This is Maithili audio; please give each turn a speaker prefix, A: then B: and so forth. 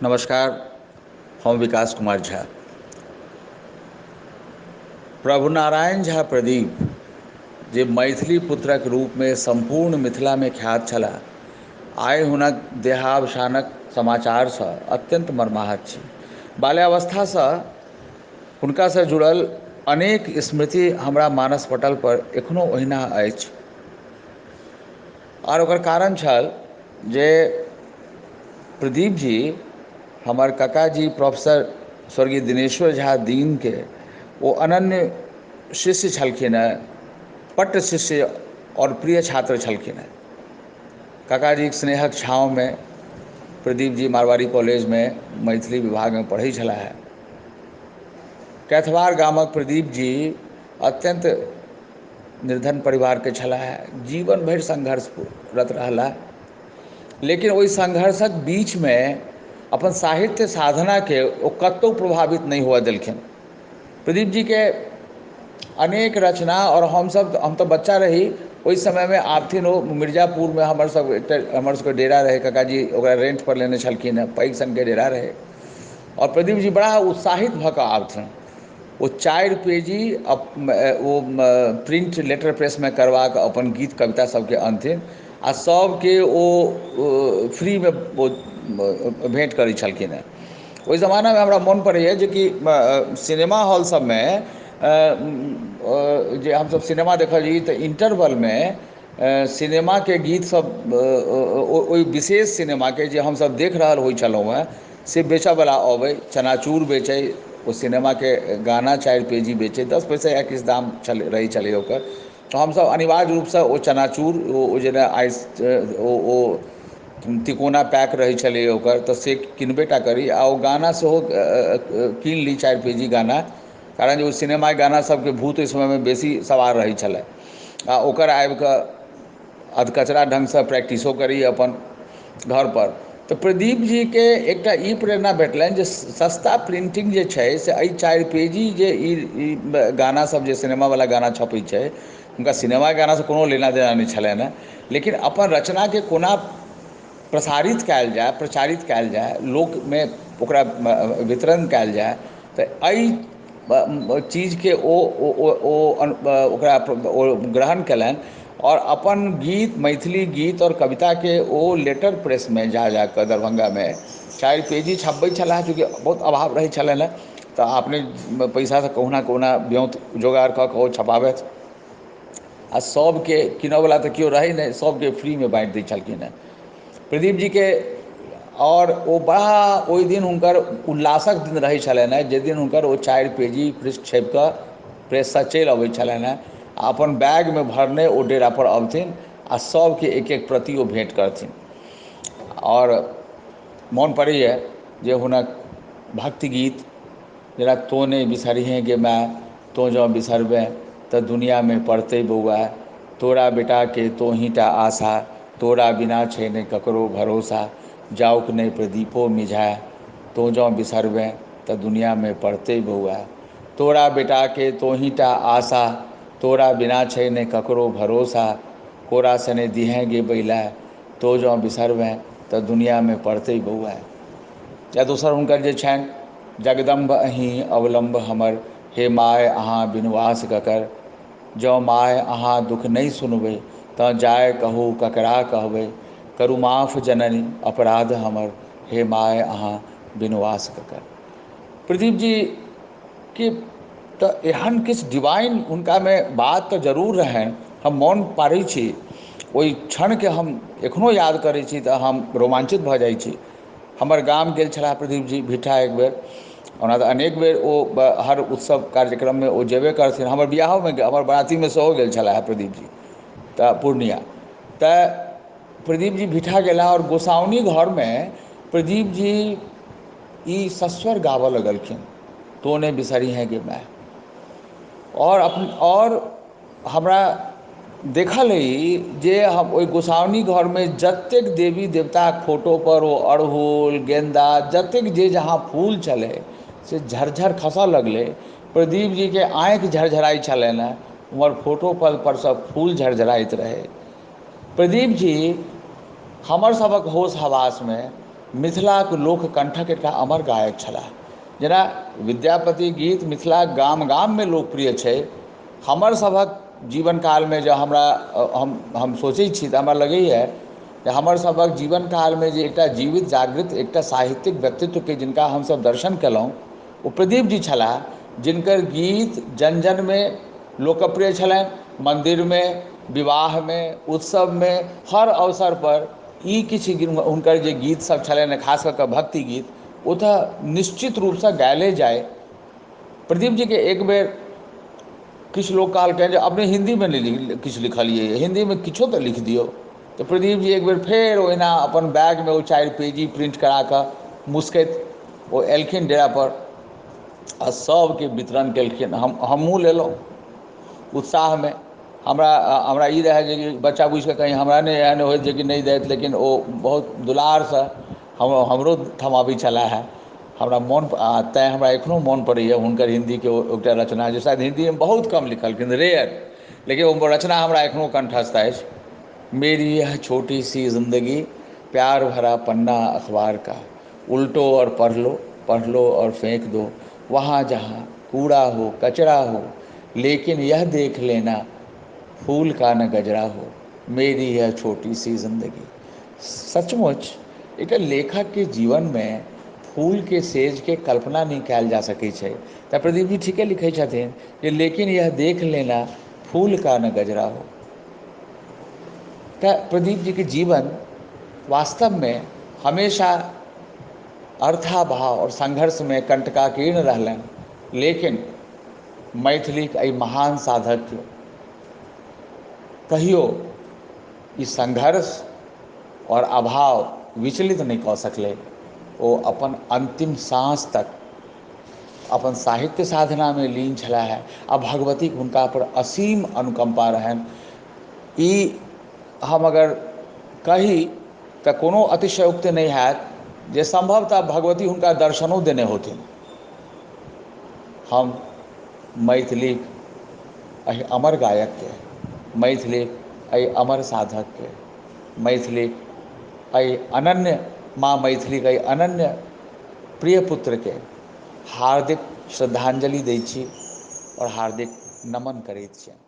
A: नमस्कार, हम विकास कुमार झा। प्रभु नारायण झा प्रदीप जे मैथिली पुत्रक रूप में संपूर्ण मिथिला में ख्यात छलाह, आइ हुनक देहावसानक समाचार से अत्यंत मर्माहत छी। बाल्यावस्थासँ हुनकासँ जुड़ल अनेक स्मृति हमरा मानस पटल पर एखनो ओहिना अछि। और ओकर कारण छल जे प्रदीप जी हमर काकाजी प्रोफेसर स्वर्गीय दिनेश्वर झा दीन के वो अनन्य शिष्य छलखिन हेँ, पट्ट शिष्य और प्रिय छात्र छलखिन हेँ। काकाजी के स्नेहक छाँव में प्रदीप जी मारवाड़ी कॉलेज में मैथिली विभाग में पढ़ै छलाह। कैथवार गामक प्रदीप जी अत्यंत निर्धन परिवार के छलाह, जीवन भरि संघर्षरत रहलाह, लेकिन ओहि संघर्षक बीच में अपन साहित्य साधना के ओ कतौ प्रभावित नहीं हुआ देलखिन। प्रदीप जी के अनेक रचना, और हम तो बच्चा रही ओहि समय में आबथिन ओ मिर्जापुर में हमर सबके डेरा रहे। काकाजी ओकरा रेंट पर लेने छलखिन हेँ, पैघ सनके डेरा रहे। और प्रदीप जी बड़ा उत्साहित भऽ कऽ आबथिन। वो 4 पेजी वो प्रिंट लेटर प्रेस में करवा कऽ अपन गीत कविता सबके अनथिन आ सबके ओ फ्री में वो भेंट करै छलखिन हेँ। ओहि ज़माना में हमरा मोन पड़ैए जे कि सिनेमा हॉल सब में जे हमसब सिनेमा देखल रही तऽ इंटरवल में सिनेमा के गीत सब ओहि विशेष सिनेमा के जे हमसब देख रहल होइ छलहुँ हेँ से बेचऽवला अबै, चनाचूर बेचै, ओ सिनेमा के गाना 4 पेजी बेचै, 10 पैसा या किछु दाम रहै छलै ओकर। तऽ हमसब अनिवार्य रूपसँ ओ चनाचूर ओ जेना आइस ओ तिकोना पैक रहै छलै ओकर, तऽ से किनबे टा करी आ ओ गाना सेहो कीन ली 4 पेजी गाना, कारण जे ओ सिनेमा गाना सबके भूत ओहि समय में बेसी सवार रहै छलै आ ओकर आबि कऽ अधकचरा ढङ्गसँ प्रैक्टिसो करी अपन घर पर। तऽ प्रदीप जी के एकटा ई प्रेरणा भेटलनि जे सस्ता प्रिंटिंग जे छै से एहि 4 पेजी जे ई गाना सब जे सिनेमावला गाना छपै छै, हुनका सिनेमा गाना से कोनो लेना देना नहि छलनि हेँ, लेकिन अपन रचना के कोना प्रसारित कयल जाय, प्रचारित कयल जाय, लोक में ओकरा वितरण कयल जाय, तऽ एहि चीज के ओकरा ग्रहण कयलनि और अपन गीत, मैथिली गीत और कविता के ओ लेटर प्रेस में जा कऽ दरभंगा में 4 पेजी छपबै छलाह, चूँकि बहुत अभाव रहै छलनि हेँ, तऽ अपने पैसासँ कहुना कहुना ब्योंत जोगाड़ कऽ कऽ ओ छपाबथि आ सबके किनऽवला तऽ केओ रहै नहि, सबके फ्री में बाँटि दै छलखिन हेँ प्रदीप जी के। और ओ बड़ा ओहि दिन हुनकर उल्लासक दिन रहै छलनि हेँ, जाहि दिन हुनकर ओ 4 पेजी पृष्ठ छपि कऽ प्रेससँ चलि अबै छलनि हेँ आ अपन बैग में भरने ओ डेरा पर अबथिन आ सबके एक एक प्रति ओ भेँट करथिन। और मोन पड़ैए जे हुनक भक्ति गीत जेना तो नहि बिसरिहें गे माय, तो जँ बिसरबें तऽ दुनिया में पड़तै बौआ, तोरा बेटाके तोहीटा आशा, तोरा बिना छै नहि ककरो भरोसा, जाउक नहि प्रदीपो मिझाए, तो जँ बिसरबें तऽ दुनिया में पड़तै बौआ, तोरा बेटाके तोहीटा आशा, तोरा बिना छै नहि ककरो भरोसा, कोरा सने दिहें गे बैला, तो जँ बिसरबें तऽ दुनिया में पड़तै बौआ। या दोसर हुनकर जे छनि जगदम्ब अहीँ अवलम्ब हमर, हे माय अहाँ बिनुआस ककर, जँ माय अहाँ दुख नहीं सुनबै तऽ जाय कहू ककरा कहबै, करू माफ जननी अपराध हमर, हे माय अहाँ बिनुआस ककर। प्रदीप जी के तऽ एहन किछु डिवाइन हुनका में बात तऽ जरूर रहनि। हम मोन पाड़ै छी, ओहि क्षण के हम एखनो याद करै छी तऽ हम रोमांचित भऽ जाइ छी। हमर गाम गेल छलाह प्रदीप जी भिट्ठा एक बेर, ओना तऽ अनेक बेर ओ हर उत्सव कार्यक्रम में ओ जेबे करथिन। हमर बियाहो में, हमर बराती में सेहो गेल छलाह प्रदीप जी तऽ पूर्णिया। तऽ प्रदीप जी भिट्ठा गेला और गोसाउनी घर में प्रदीप जी ई सस्वर गाबऽ लगलखिन, तो नहि बिसरिहें गे माय। और हमरा देखल अइ जे हम ओहि गोसाउनी घर में जतेक देवी देवताक फोटो पर ओ अड़हुल गेंदा जतेक जे जहाँ फूल छलै से झरझर खसऽ लगलै। प्रदीप जी के आँखि झरझराइ छलनि हेँ, उमहर फोटो पर सब फूल झरझराइत रहै। प्रदीप जी हमर सबक होश हवास में मिथिलाक लोककण्ठक एकटा अमर गायक छलाह। जेना विद्यापति गीत मिथिला गाम गाममे लोकप्रिय छै। हमर सभक जीवन कालमे जे हम सोचै छी तऽ हमरा लगैए जे हमर सभक जीवन कालमे जे एकटा जीवित जागृत एकटा साहित्यिक व्यक्तित्वके जिनका हमसभ दर्शन केलहुँ ओ प्रदीप जी छलाह, जिनकर गीत जन जनमे लोकप्रिय छलनि। मन्दिरमे, विवाहमे, उत्सवमे, हर अवसरपर ई किछु हुनकर जे गीतसब छलनि, खास कऽ कऽ भक्ति गीत, ओ तऽ निश्चित रूपसँ गायले जाय। प्रदीप जीके एक बेर किछु लोक कहलकनि जे अपने हिन्दीमे नहि किछु लिखलिए, हिन्दीमे किछो तऽ लिखि दिऔ। तऽ प्रदीप जी एक बेर फेर ओहिना अपन बैगमे ओ 4 पेजी प्रिंट करा कऽ मुस्कैत ओ एलखिन डेरापर आ सभके वितरण केलखिन। हमहूँ लेलहुँ उत्साहमे। हमरा ई रहै जे कि बच्चा बुझि कऽ कहीं हमरा नहि एहन होइत जे कि नहि दैत, लेकिन ओ बहुत दुलारसँ हमरो थमाबै छलाह है। हमरा तेँ हमरा एखनहु मोन पड़ैए हुनकर हिन्दीके एकटा रचना जे शायद हिन्दीमे बहुत कम लिखलखिन, रेयर, लेकिन ओ रचना हमरा एखनहु कण्ठस्थ अछि। मेरी यह छोटी सी जिंदगी प्यार भरा पन्ना अखबार का, उल्टो और पढ़ लो और फेंक दो, वहाँ जहाँ कूड़ा हो कचरा हो, लेकिन यह देख लेना फूल का न गजरा हो, मेरी यह छोटी सी जिंदगी। सचमुच एकटा लेखकके जीवनमे फूलके सेजके कल्पना नहि कयल जा सकै छै। तऽ प्रदीप जी ठीके लिखै छथिन कि लेकिन यह देख लेना फूल का न गजरा हो। तऽ प्रदीप जीके जीवन वास्तवमे हमेशा अर्थाभाव और संघर्षमे कंटकाकीर्ण रहलनि, लेकिन मैथिलीक एहि महान साधकके कहियो ई संघर्ष और अभाव विचलित नहि कऽ सकलै। ओ अपन अन्तिम साँस तक अपन साहित्य साधनामे लीन छलाह आ भगवतीक हुनकापर असीम अनुकम्पा रहनि। ई हम अगर कही तऽ कोनो अतिशयोक्ति नहि हैत जे सम्भवतः भगवती हुनका दर्शनो देने होथिन। हम मैथिलीक एहि अमर गायकके, मैथिलीक एहि अमर साधकके, मैथिलीक एहि अनन्य माँ मैथिलीक एहि अनन्य प्रिय पुत्रके हार्दिक श्रद्धांजलि दै छी और हार्दिक नमन करैत छियनि।